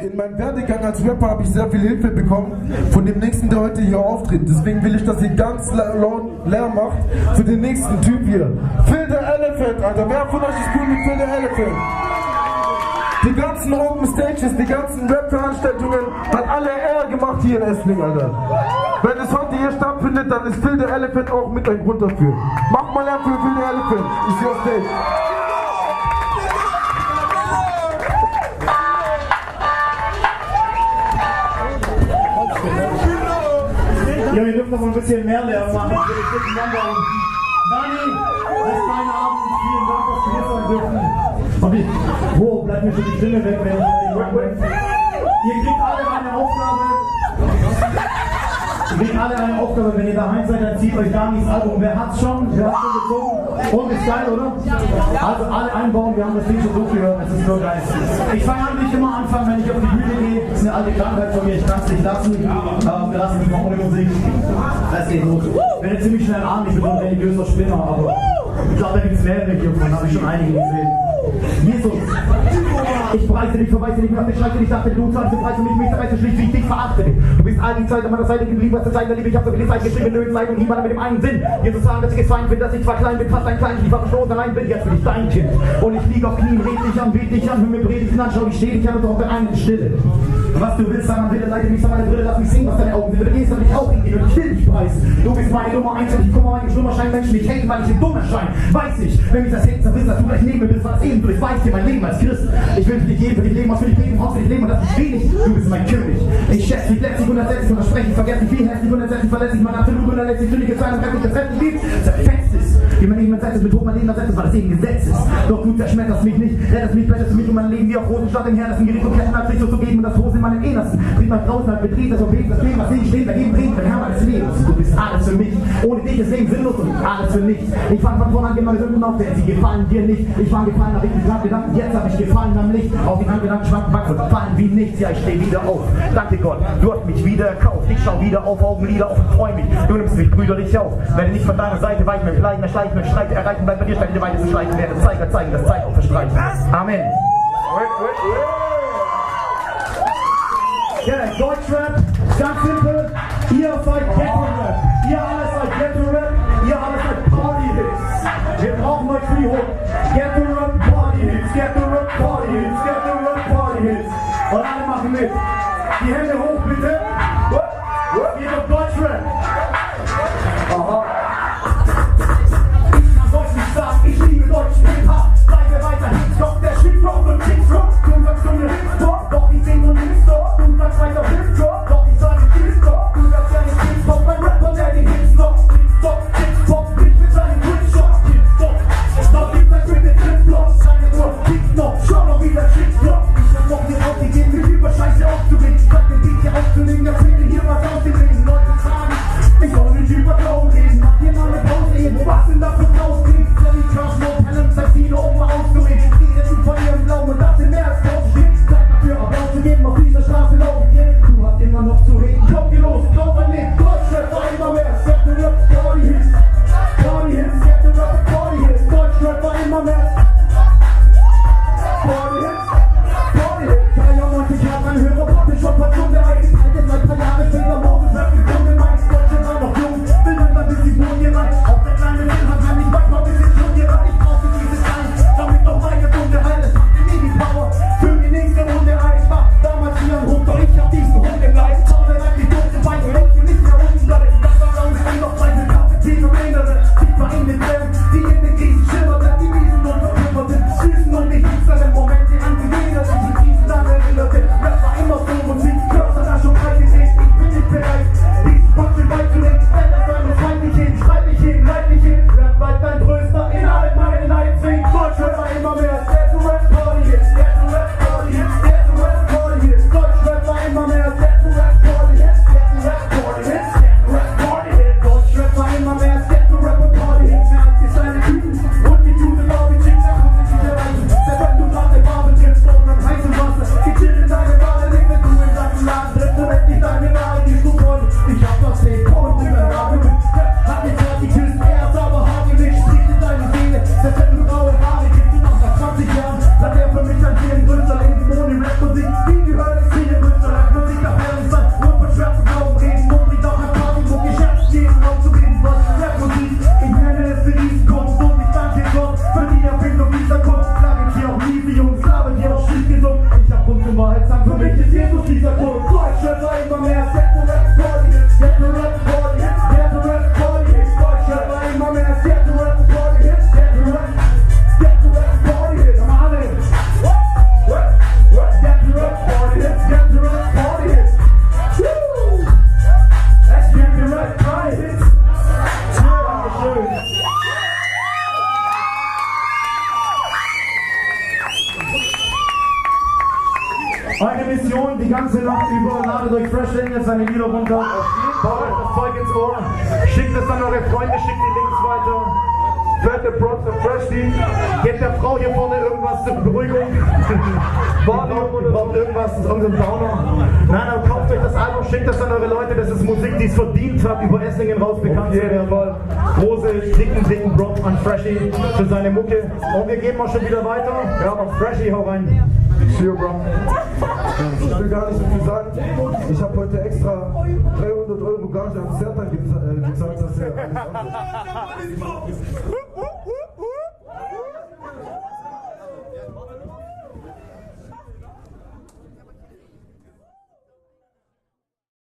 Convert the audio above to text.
in meinem Werdegang als Rapper habe ich sehr viel Hilfe bekommen von dem nächsten, der heute hier auftritt. Deswegen will ich, dass ihr ganz laut Lärm macht für den nächsten Typ hier. Phil the Elephant, Alter. Wer von euch ist cool mit Phil the Elephant? Die ganzen Open Stages, die ganzen Rap-Veranstaltungen hat alle er gemacht hier in Essling, Alter. Wenn es heute hier stattfindet, dann ist Phil the Elephant auch mit ein Grund dafür. Macht mal Lärm für Phil the Elephant. Ist your stage. Ja, wir dürfen noch ein bisschen mehr Lärm machen. Dani, das ist dein Abend. Vielen Dank, dass wir hier sein dürfen. Und wo bleibt mir schon die Stimme weg, wenn ich Ihr kriegt alle eine Aufgabe. Ihr kriegt alle eine Aufgabe, wenn ihr daheim seid, dann zieht euch Danis Album. Wer hat's schon? Wer hat's schon gezogen? Und ist geil, oder? Also alle einbauen, wir haben das Ding schon durchgehört, es ist nur geil. Ich fange an, nicht immer anfangen, wenn ich auf die Bühne gehe. Das ist eine alte Krankheit von mir, ich kann es nicht lassen. Wir lassen mich mal ohne Musik. Das geht los. Ich bin jetzt ziemlich schnell arm, ich bin ein religiöser Spinner, aber ich glaube, da gibt es mehrere hiervon, habe ich schon einige gesehen. Jesus, ich preise dich, verweise dich, mach dich scheiße, ich dachte, du zahlst den Preis für mich, zerreiße schlicht, wie ich dich verachte. Du bist all die Zeit an meiner Seite geblieben, was zur Zeit der Liebe, ich hab so viel Zeit geschrieben, Löwen, Leid und niemand mit dem einen Sinn. Jesus sagen, dass ich es fein bin, dass ich zwar klein bin, fast ein Kleinkind, ich war verstoßen, allein bin, jetzt bin ich dein Kind. Und ich liege auf Knien, red dich an, bet dich an, hör mir Predigten an, schau, ich stehe dich an und doch einen in Stille. Was du willst, sag mal bitte, leite mich, sag meine Brille, lass mich sehen, was deine Augen sind, bitte gehst du mich auch hingehen und ich will dich preisen. Du bist meine Nummer 1 und ich komme meinen Schlummerschein, Menschen, ich hänge, weil ich den Dumm erscheine. Weiß ich, wenn mich das Hängen zerriss, dass du gleich neben mir bist, was eben, du weißt dir mein Leben als Christ. Ich will für dich geben, für dich leben, was für dich leben, Haus für dich leben und das ist wenig. Du bist mein König. Ich schätze dich letztlich, 160 und verspreche ich, vergesse dich viel herzlich, 160 verlässlich, mein absolut unerlässlich, Könige sein und Recht und das Recht liebt, zerfetzt ist. Wie mein Leben setzt, mit hoch mein Leben ersetzt, weil das eben Gesetz ist. Doch du zerschmetterst mich nicht, rettest mich, bettest du mich um mein Leben wie auf Rosen statt im Herrn, das ein Gericht und Ketten als sich so zu geben und das Hose in meinem Innersten. Bringt mein draußen halt Betrieb, das Objekt, das Leben, was ich steht, dagegen bringt, der Herr meines Lebens. Du bist alles für mich. Ohne dich ist Leben sinnlos und alles für nichts. Ich fang von vorn an, geh meine Sünden auf, denn sie gefallen dir nicht. Ich war gefallen, hab ich gesagt, Gedanken, jetzt hab ich gefallen am Licht. Auf die Gedanken schwanken, wachsen, fallen wie nichts. Ja, ich steh wieder auf. Danke Gott, du hast mich wieder erkauft. Ich schau wieder auf, Augenlider auf und freu mich. Du nimmst mich brüderlich auf. Werde nicht von deiner Seite weichen, mit Leiden erschleichen, mit Streit erreichen, bleib bei dir, statt in die Weite zu schleichen. Werde Zeiger zeigen, das Zeit auch verstreichen. Amen. Ja, Deutschrap, ganz simpel. Ihr seid Ghetto-Rap. Ihr alle seid Ghetto-Rap. Ihr alle seid Party-Hits. Wir brauchen euch für die Hook. Ghetto-Rap, Party-Hits. Ghetto-Rap, Party-Hits. Ghetto-Rap, Party-Hits. Und alle machen mit. Die Hände hoch, bitte. Geht auf Deutschrap. Aha. Ich kann Deutsch nicht sagen, ich liebe deutschen Hip-Hop. Bleibe weiter, Hip-Hop, der Shit-Rock und Kick-Rock. Du sagst Stunde Hip-Hop, doch ich sing und Hip-Hop. Du sagst weiter Hip-Hop, doch ich sage Hip-Hop. Du sagst ja nicht Hip-Hop, mein Rapper, der den Hip-Hop. Hip-Hop, Hip-Hop, Bitch mit seinem Quick-Shot. Hip-Hop, noch gibt's ein Trick mit Hip-Hop. Seine Uhr, Hip-Hop, schau noch wieder Hip-Hop. Ich hab noch nicht aufgegeben, mich über Scheiße aufzuregen. Statt den Beat hier aufzulegen, das will hier was aus dem Leben. Leute fragen, Eure Mission die ganze Nacht über, ladet euch Fresh jetzt seine Lieder runter, baut euch das Zeug ins Ohr, schickt es an eure Freunde, schickt die Links weiter. Fette Props und Freshly. Gebt der Frau hier vorne irgendwas zur Beruhigung. Braucht irgendwas, das ist irgendein Downer. Nein, aber kauft euch das Album, schickt das an eure Leute. Das ist Musik, die es verdient hat, über Esslingen raus bekannt zu werden. Große, dicken Props an Freshy für seine Mucke. Und wir geben auch schon wieder weiter. Ja, aber Freshy, hau rein. See you, bro. Ich will gar nicht so viel sagen. Ich habe heute extra 300 € Gage am Sertan gezahlt, dass er alles